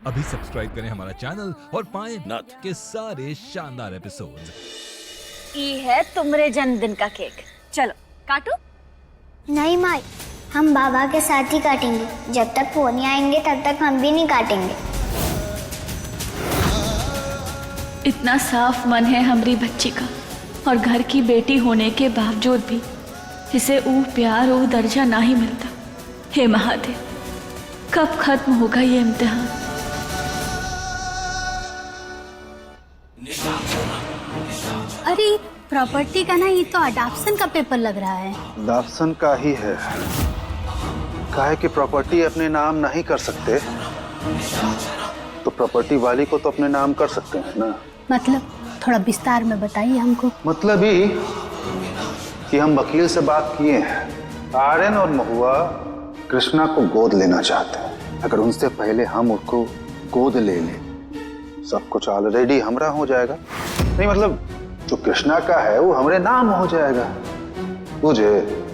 अभी सब्सक्राइब करें हमारा चैनल और पाएं नथ के सारे शानदार एपिसोड्स। ये है तुम्हारे जन्मदिन का केक, चलो काटो। नहीं माई, हम बाबा के साथ ही काटेंगे। जब तक वो नहीं आएंगे तब तक हम भी नहीं काटेंगे। इतना साफ मन है हमारी बच्ची का, और घर की बेटी होने के बावजूद भी इसे वो प्यार वो दर्जा नहीं मिलता। हे महादेव, कब खत्म होगा ये इम्तिहान? अरे प्रॉपर्टी का ना, ये तो अडॉप्शन का पेपर लग रहा है। अडॉप्शन का ही है। काहे कि प्रॉपर्टी अपने नाम नहीं कर सकते तो प्रॉपर्टी वाली को तो अपने नाम कर सकते हैं ना। मतलब थोड़ा विस्तार में बताइए हमको। मतलब ही कि हम वकील से बात किए हैं। आर्यन और महुआ कृष्णा को गोद लेना चाहते हैं। अगर उनसे पहले हम उसको गोद ले लें, सब कुछ ऑलरेडी हमरा हो जाएगा। नहीं मतलब जो कृष्णा का है वो हमरे नाम हो जाएगा। बुझे?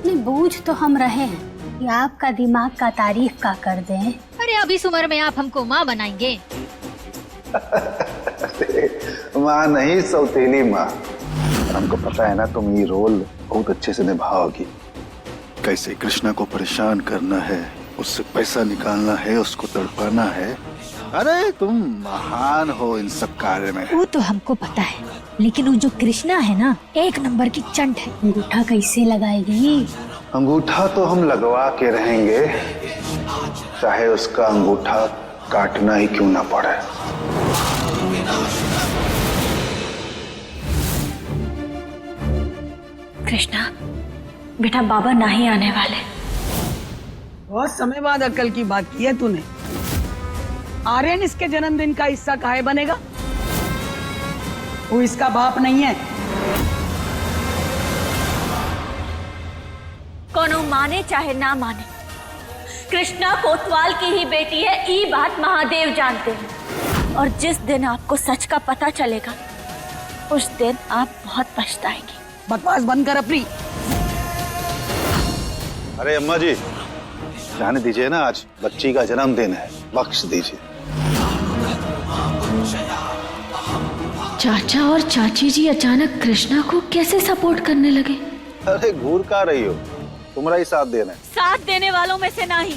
नहीं, बूझ तो हम रहे हैं कि आपका दिमाग का तारीफ का कर दें। अरे अब इस उम्र में आप हमको माँ बनाएंगे? माँ नहीं, सौतेली माँ। हमको पता है ना तुम ये रोल बहुत अच्छे से निभाओगी। कैसे कृष्णा को परेशान करना है, उससे पैसा निकालना है, उसको तड़पाना है। अरे तुम महान हो इन सब कार्य में। वो तो हमको पता है, लेकिन वो जो कृष्णा है ना, एक नंबर की चंट है। अंगूठा कैसे लगाएगी? अंगूठा तो हम लगवा के रहेंगे, चाहे उसका अंगूठा काटना ही क्यों ना पड़े। कृष्णा बेटा, बाबा नहीं आने वाले। बहुत समय बाद अक्ल की बात की है तूने। आर्यन इसके जन्मदिन का हिस्सा काहे बनेगा? वो इसका बाप नहीं है। कोनो माने चाहे ना माने, कृष्णा कोतवाल की ही बेटी है, ये बात महादेव जानते हैं। और जिस दिन आपको सच का पता चलेगा, उस दिन आप बहुत पछताएंगे। बकवास बंद कर अपनी। अरे अम्मा जी, जाने दीजिए ना, आज बच्ची का जन्मदिन है, बख्श दीजिए। चाचा और चाची जी अचानक कृष्णा को कैसे सपोर्ट करने लगे? अरे घूर का रही हो, तुम्हारा ही साथ देना है। साथ देने वालों में से नहीं,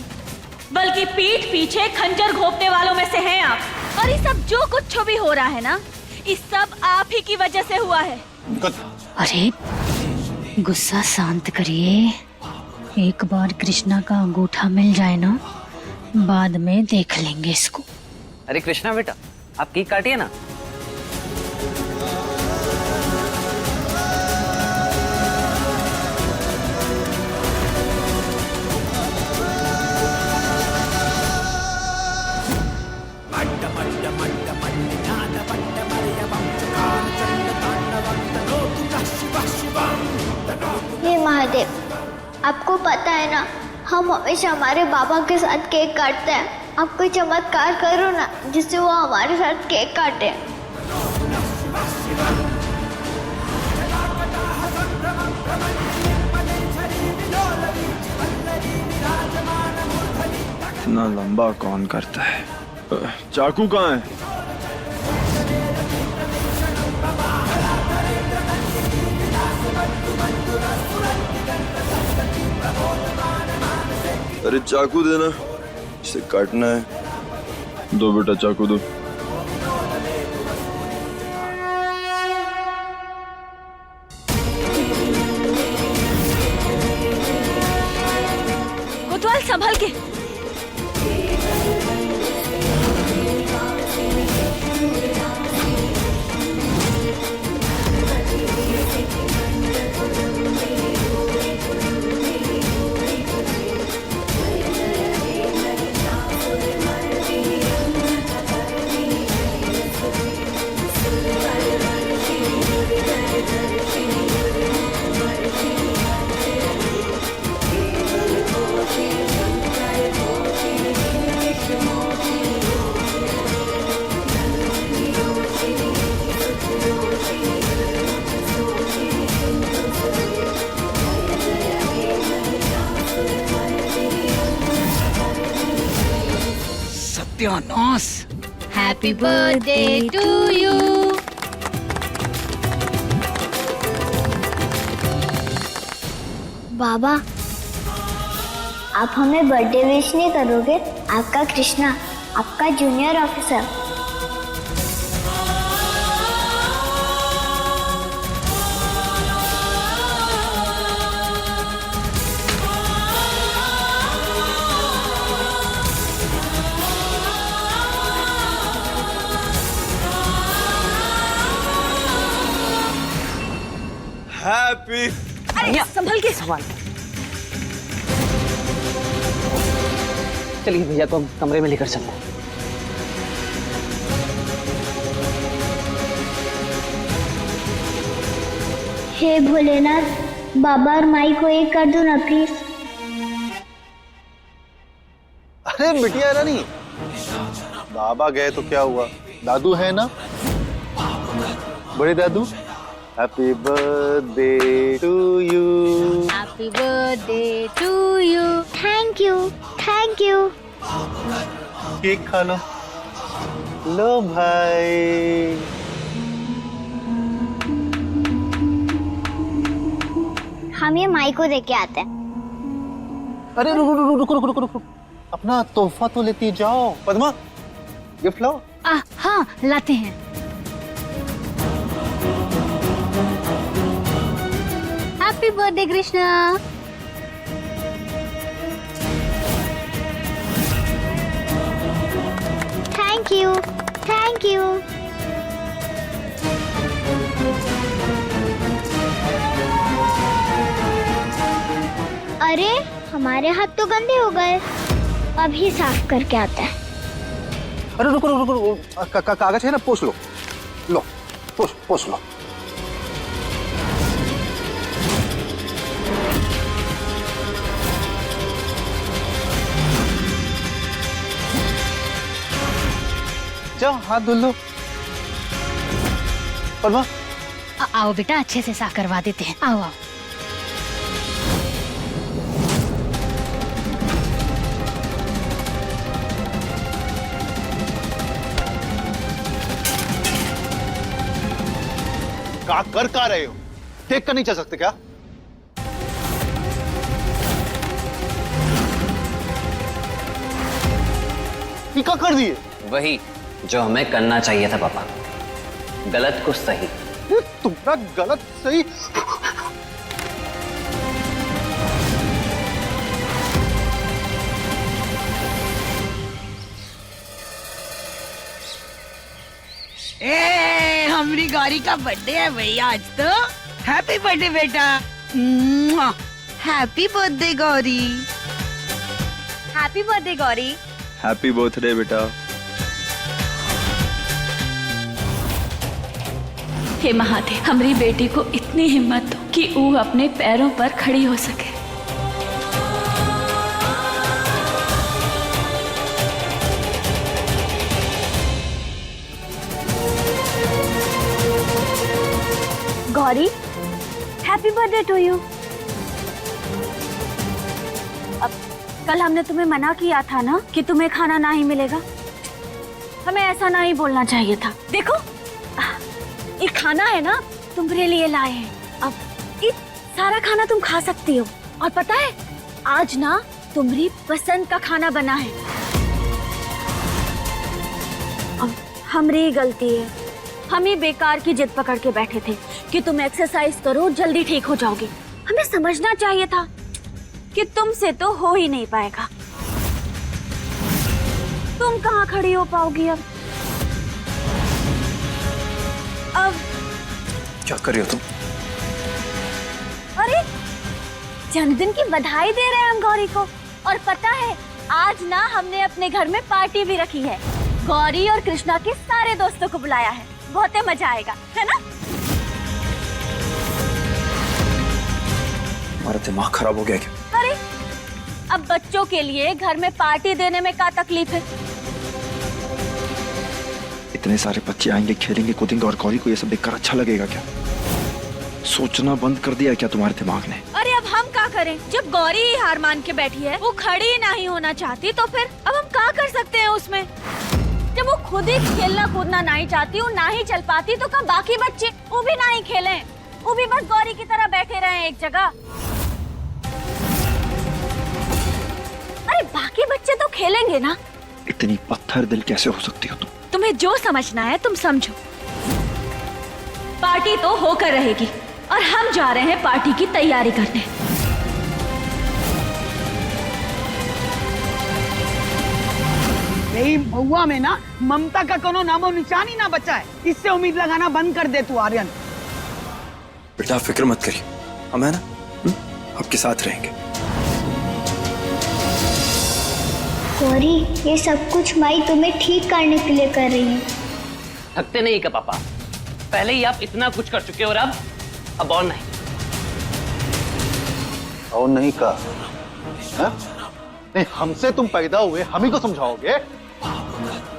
बल्कि पीठ पीछे खंजर घोंपने वालों में से हैं आप। और ये सब जो कुछ भी हो रहा है ना, इस सब आप ही की वजह से हुआ है। अरे गुस्सा शांत करिए। एक बार कृष्णा का अंगूठा मिल जाए ना, बाद में देख लेंगे इसको। अरे कृष्णा बेटा, आप केक काटिए ना। हे महादेव, आपको पता है ना, हम हमेशा हमारे बाबा के साथ केक काटते हैं। आप कोई चमत्कार करो ना, जिससे वो हमारे साथ केक काटे। इतना लंबा कौन करता है? चाकू कहाँ है? अरे चाकू देना, इसे काटना है। दो बेटा चाकू दो। कोतवाल संभल के। सत्यानाश! Happy birthday to you. बाबा, आप हमें बर्थडे विश नहीं करोगे? आपका कृष्णा, आपका जूनियर ऑफिसर। हैप्पी। अरे संभल के सवाल। चलिए भैया को हम कमरे में लेकर चलते हैं। हे भोलेनाथ, बाबा और माई को एक कर दो ना प्लीज। अरे बिटिया रानी, बाबा गए तो क्या हुआ, दादू है ना, बड़े दादू। Happy birthday to you. Happy birthday to you. Thank you, thank you. Cake खा लो। लो भाई। हम ये माई को देके आते हैं। अरे रुको रुको रुको रुको रुको रुको, अपना तोहफा तो लेती जाओ। पद्मा, गिफ्ट लाओ। हाँ लाते हैं। Happy birthday Krishna. Thank you, thank you. अरे हमारे हाथ तो गंदे हो गए, अभी साफ करके आता है। अरे रुको रुको रुको, कागज है ना, पोंछ लो। लो पोंछ लो। जाओ हाथ धुल लो। पद्मा, आओ बेटा, अच्छे से साफ करवा देते हैं। आओ आओ। कर रहे हो, देख कर नहीं चल सकते क्या? क्या कर दिए? वही जो हमें करना चाहिए था पापा, गलत को सही। तुम्हारा गलत सही। हमारी गौरी का बर्थडे है भैया आज तो। हैप्पी बर्थडे बेटा। Happy birthday Gauri. Happy birthday Gauri. Happy birthday बेटा। हे महादेव, हमारी बेटी को इतनी हिम्मत दो कि वो अपने पैरों पर खड़ी हो सके। Gauri, happy birthday to you. अब कल हमने तुम्हें मना किया था ना कि तुम्हें खाना ना ही मिलेगा। हमें ऐसा ना ही बोलना चाहिए था। देखो, ये खाना है ना, तुम्हारे लिए लाए हैं। अब ये सारा खाना तुम खा सकती हो। और पता है, आज ना तुम्हारी पसंद का खाना बना है। अब हमारी गलती है, हम ही बेकार की जिद पकड़ के बैठे थे कि तुम एक्सरसाइज करो, जल्दी ठीक हो जाओगे। हमें समझना चाहिए था कि तुमसे तो हो ही नहीं पाएगा। तुम कहाँ खड़ी हो पाओगी अब? क्या कर रही हो तुम? अरे जन्मदिन की बधाई दे रहे हैं हम गौरी को। और पता है, आज ना हमने अपने घर में पार्टी भी रखी है। गौरी और कृष्णा के सारे दोस्तों को बुलाया है। बहुत मजा आएगा, है ना? हमारा दिमाग खराब हो गया क्या? अरे अब बच्चों के लिए घर में पार्टी देने में क्या तकलीफ है? इतने सारे बच्चे आएंगे, खेलेंगे, कूदेंगे और गौरी को ये सब देखकर अच्छा लगेगा क्या? सोचना बंद कर दिया क्या तुम्हारे दिमाग ने? अरे अब हम क्या करें? जब गौरी ही हार मान के बैठी है, वो खड़ी नहीं होना चाहती, तो फिर अब हम क्या कर सकते हैं उसमें? जब वो खुद ही खेलना कूदना नहीं चाहती, वो ना ही चल पाती, तो कब बाकी बच्चे वो भी ना ही खेलें, वो भी बस गौरी की तरह बैठे रहे एक जगह। अरे बाकी बच्चे तो खेलेंगे ना। इतनी पत्थर दिल कैसे हो सकती हो तुम? तुम्हें जो समझना है तुम समझो। पार्टी तो होकर रहेगी और हम जा रहे हैं पार्टी की तैयारी करने। यही महुआ में ना ममता का कोनो नामो निशान ही ना बचा है। इससे उम्मीद लगाना बंद कर दे तू आर्यन। बेटा फिक्र मत करिए, हम है ना, आपके साथ रहेंगे। गौरी, ये सब कुछ माई तुम्हें ठीक करने के लिए कर रही है। थकते नहीं का पापा? पहले ही आप इतना कुछ कर चुके हो और अब और नहीं। और नहीं का? नहीं, हमसे तुम पैदा हुए, हम ही को समझाओगे?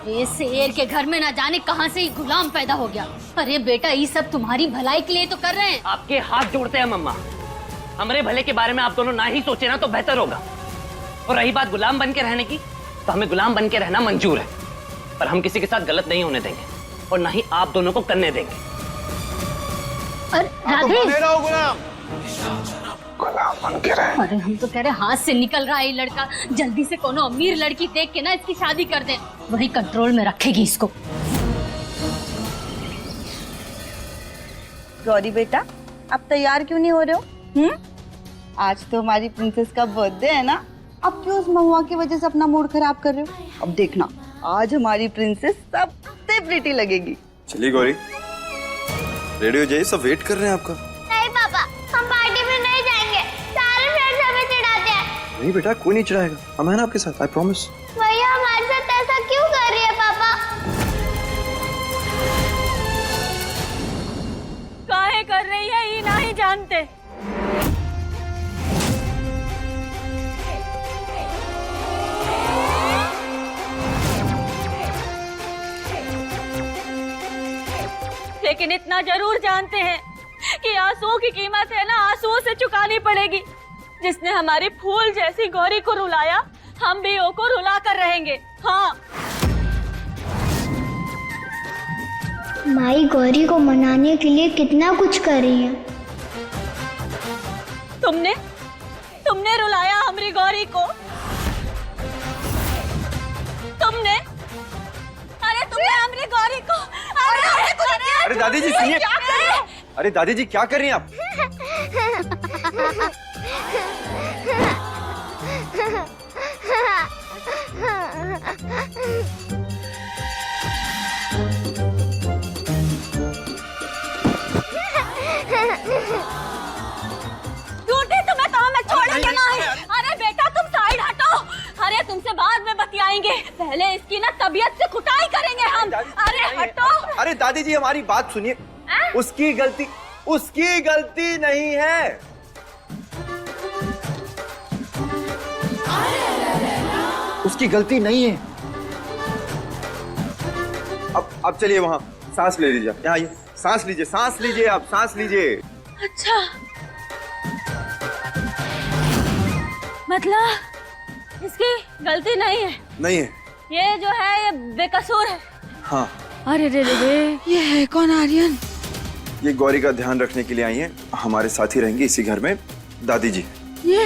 ये शेर के घर में ना जाने कहां से ही गुलाम पैदा हो गया। अरे बेटा, ये सब तुम्हारी भलाई के लिए तो कर रहे हैं। आपके हाथ जोड़ते हैं मम्मा, हमारे भले के बारे में आप दोनों ना ही सोचे ना तो बेहतर होगा। और रही बात गुलाम बन के रहने की, तो हमें गुलाम बन के रहना मंजूर है, पर हम किसी के साथ गलत नहीं होने देंगे और ना ही आप दोनों को करने देंगे। और राधे, गुलाम बन के रहे। अरे हम तो कह रहे हाथ से निकल रहा है ये लड़का, जल्दी से कोनो अमीर लड़की देख के ना इसकी शादी कर दे, वही कंट्रोल में रखेगी इसको। गौरी बेटा, अब तैयार क्यों नहीं हो रहे हो? आज तो हमारी प्रिंसेस का बर्थडे है ना, अब क्यों उस महुआ की वजह से अपना मूड खराब कर रहे हो? अब देखना, आज हमारी प्रिंसेस सबसे प्रिटी लगेगी। चलिए गौरी, रेडी हो जाइए, सब वेट कर रहे हैं आपका। नहीं पापा, हम पार्टी में नहीं जाएंगे, सारे फ्रेंड्स हमें चिढ़ाते हैं। नहीं बेटा, कोई नहीं चिढ़ाएगा, हम है ना आपके साथ, आई प्रॉमिस। भैया हमारे साथ ऐसा क्यों कर रही है पापा? काहे कर रही है ये नहीं जानते। लेकिन इतना जरूर जानते हैं कि आंसुओं की कीमत है ना आंसुओं से चुकानी पड़ेगी। जिसने हमारी फूल जैसी गौरी को रुलाया, हम भी को रुला कर रहेंगे। हाँ, माई गौरी को मनाने के लिए कितना कुछ कर रही है। तुमने रुलाया हमारी गौरी को। तुमने हमारी गौरी को। अरे दादी जी सुनिए। अरे दादी जी क्या कर रही हैं आप? टूटी तुम्हें तो हमें छोड़ेंगे नहीं। अरे बेटा तुम साइड हटो। अरे तुमसे बाद में बतियाएंगे, पहले इसकी ना तबीयत से कुटाई करेंगे हम। अरे हटो। अरे दादी जी हमारी बात सुनिए, उसकी गलती नहीं है। उसकी गलती नहीं है। अब चलिए वहां सांस ले लीजिए, यहाँ आइए, सांस लीजिए, आप सांस लीजिए। अच्छा, मतलब इसकी गलती नहीं है? नहीं है, ये जो है ये बेकसूर है। हाँ। अरे रे ये है कौन आर्यन? ये गौरी का ध्यान रखने के लिए आई हैं, हमारे साथ ही रहेंगी इसी घर में दादी जी। ये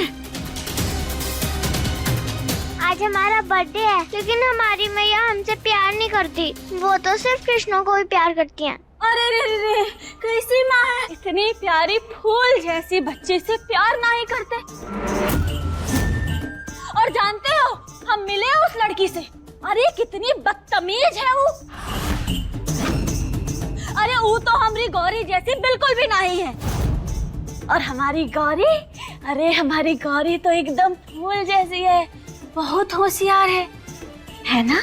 आज हमारा बर्थडे है, लेकिन हमारी मैया हमसे प्यार नहीं करती, वो तो सिर्फ कृष्णा को ही प्यार करती हैं। अरे रे कैसी माँ है, इतनी प्यारी फूल जैसी बच्चे से प्यार नहीं करते। और जानते हो हम मिले उस लड़की से, अरे कितनी बदतमीज है वो। अरे वो तो हमारी गौरी जैसी बिल्कुल भी नहीं है। और हमारी गौरी, अरे हमारी गौरी तो एकदम फूल जैसी है, बहुत होशियार है ना?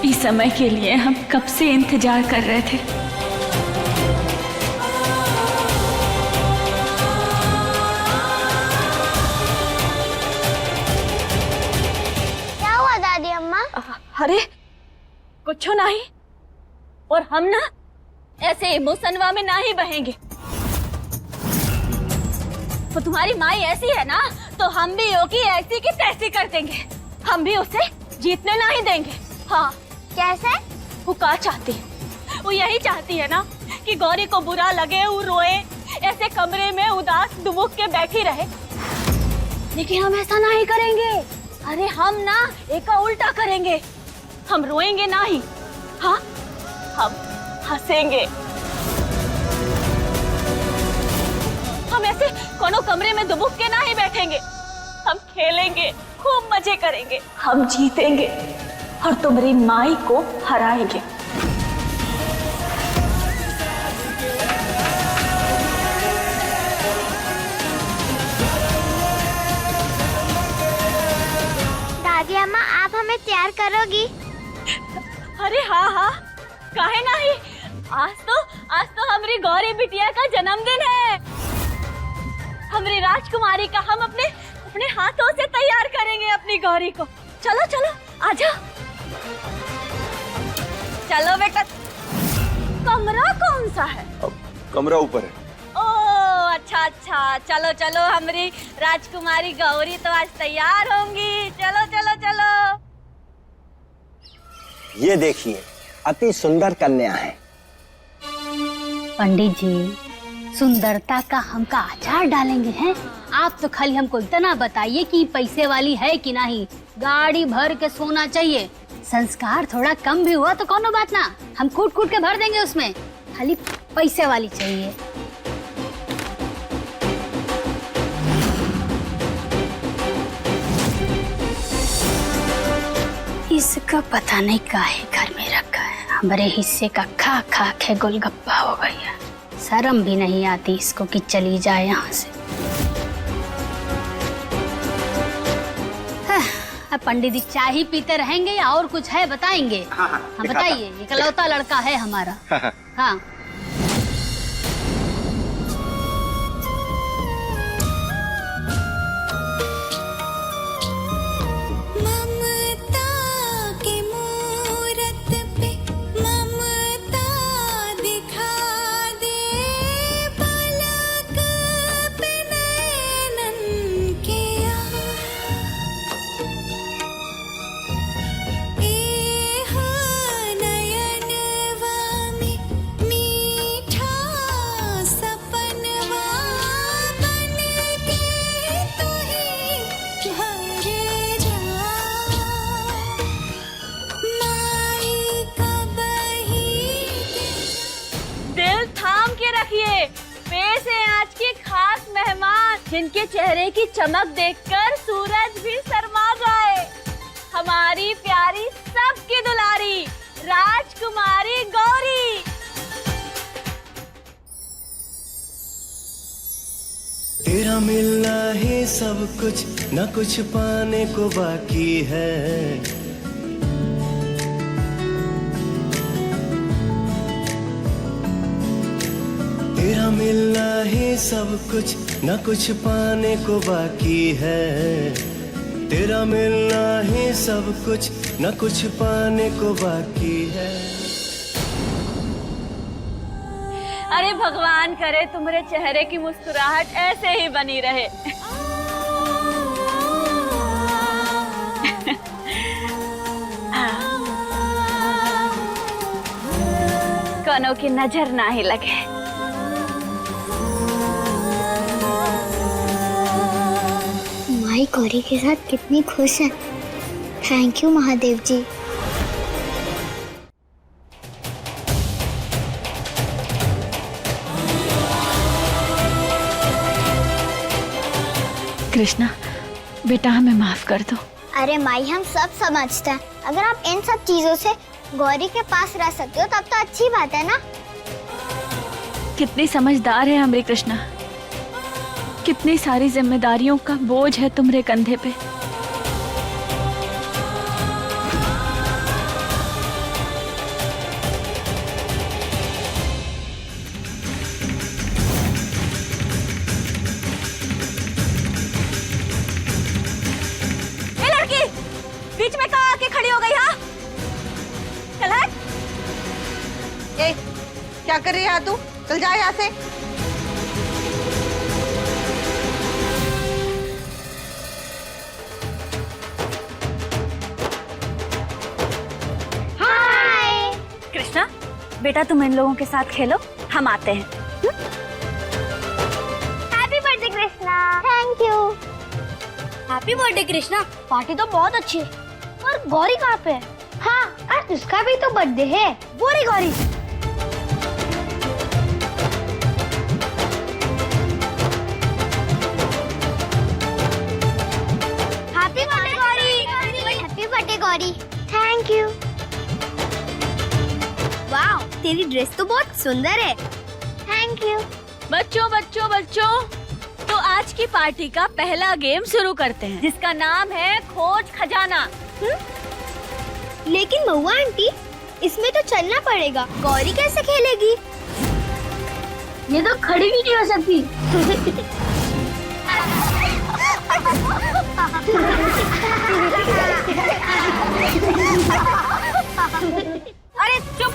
इस समय के लिए हम कब से इंतजार कर रहे थे। क्या हुआ दादी अम्मा? अरे कुछ नहीं, और हम ना ऐसे इमोशनवा में ना ही बहेंगे। तो तुम्हारी माई ऐसी है ना, तो हम भी योगी ऐसी की तैसी कर देंगे। हम भी उसे जीतने ना ही देंगे। हाँ, कैसे? वो क्या चाहती है? वो यही चाहती है ना कि गौरी को बुरा लगे, वो रोए, ऐसे कमरे में उदास दुबुक के बैठी रहे। लेकिन हम ऐसा नहीं करेंगे। अरे हम ना एक उल्टा करेंगे। हम रोएंगे ना ही, हाँ, हम हंसेंगे। हम ऐसे कोनो कमरे में दुबुक के ना ही बैठेंगे। हम खेलेंगे, खूब मजे करेंगे, हम जीतेंगे और तुम्हारी माई को हराएंगे। दादी अम्मा, आप हमें तैयार करोगी? अरे हाँ हाँ, काहे नहीं। आज तो हमारी गौरी बिटिया का जन्मदिन है। हमारी राजकुमारी का हम अपने हाथों से तैयार करेंगे अपनी गौरी को। चलो चलो, आजा। चलो बेटा। कमरा कौन सा है? कमरा ऊपर है। ओ अच्छा अच्छा, चलो चलो, हमारी राजकुमारी गौरी तो आज तैयार होंगी। चलो चलो चलो। ये देखिए, अति सुंदर कन्या है। पंडित जी, सुंदरता का हम का आचार डालेंगे हैं? आप तो खाली हमको इतना बताइए कि पैसे वाली है कि नहीं। गाड़ी भर के सोना चाहिए। संस्कार थोड़ा कम भी हुआ तो कोनो बात ना, हम कूट कूट के भर देंगे उसमें। खाली पैसे वाली चाहिए। इसका पता नहीं काहे घर में रखा है। हमारे हिस्से का खा खा के गोलगप्पा हो गया। शर्म भी नहीं आती इसको कि चली जाए यहाँ से। अब पंडित जी चाय ही पीते रहेंगे या और कुछ है बताएंगे? हाँ बताइए। इकलौता लड़का है हमारा। हाँ जिनके चेहरे की चमक देखकर सूरज भी शर्मा जाए। हमारी प्यारी सबकी दुलारी राजकुमारी गौरी। तेरा मिलना है सब कुछ, न कुछ पाने को बाकी है। तेरा मिलना है सब कुछ, न कुछ पाने को बाकी है। तेरा मिलना है सब कुछ, न कुछ पाने को बाकी है। अरे भगवान करे तुम्हारे चेहरे की मुस्कुराहट ऐसे ही बनी रहे। कोनों की नजर ना ही लगे। माई गौरी के साथ कितनी खुश है। थैंक यू महादेव जी। कृष्णा बेटा, हमें माफ कर दो। अरे माई, हम सब समझते हैं। अगर आप इन सब चीजों से गौरी के पास रह सकते हो तब तो अच्छी बात है ना। कितनी समझदार है हमारी कृष्णा। कितनी सारी जिम्मेदारियों का बोझ है तुम्हारे कंधे पे। ये लड़की बीच में कहाँ आके खड़ी हो गई? हाँ चल हट। ए, क्या क्या कर रही है तू? चल जा यहाँ से। हाय कृष्णा, बेटा तुम इन लोगों के साथ खेलो, हम आते हैं। Happy birthday Krishna. Thank you. Happy birthday Krishna. Party तो बहुत अच्छी है, और गौरी कहाँ पे है? हाँ, आज उसका भी तो बर्थडे है। बोरी Gauri. Happy birthday Gauri. Happy birthday Gauri. Thank you. वाह, तेरी ड्रेस तो बहुत सुंदर है। Thank you. बच्चों बच्चों बच्चों, तो आज की पार्टी का पहला गेम शुरू करते हैं, जिसका नाम है खोज खजाना। लेकिन महुआ आंटी, इसमें तो चलना पड़ेगा। गौरी कैसे खेलेगी? ये तो खड़ी भी नहीं हो सकती। अरे चुप!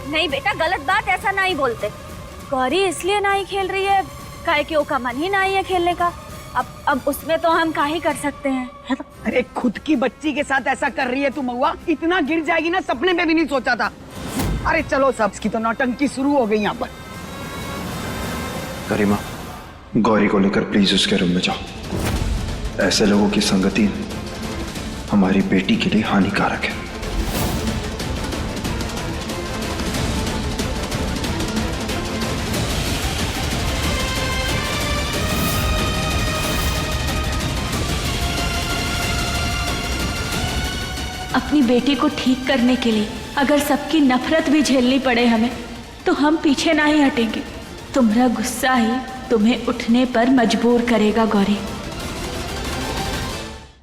नहीं बेटा, गलत बात ऐसा नहीं बोलते। गौरी इसलिए नहीं खेल रही है काहे कि उसका मन ही नहीं है खेलने का। अब उसमें तो हम क्या ही कर सकते हैं, है तो? अरे खुद की बच्ची के साथ ऐसा कर रही है तू महुआ, इतना गिर जाएगी ना, सपने में भी नहीं सोचा था। अरे चलो सब, इसकी तो नौटंकी शुरू हो गई यहाँ पर। गरिमा, गौरी को लेकर प्लीज उसके रूम में जाओ। ऐसे लोगों की संगति हमारी बेटी के लिए हानिकारक है। अपनी बेटी को ठीक करने के लिए अगर सबकी नफरत भी झेलनी पड़े हमें, तो हम पीछे नहीं हटेंगे। तुम्हारा गुस्सा ही तुम्हें उठने पर मजबूर करेगा गौरी।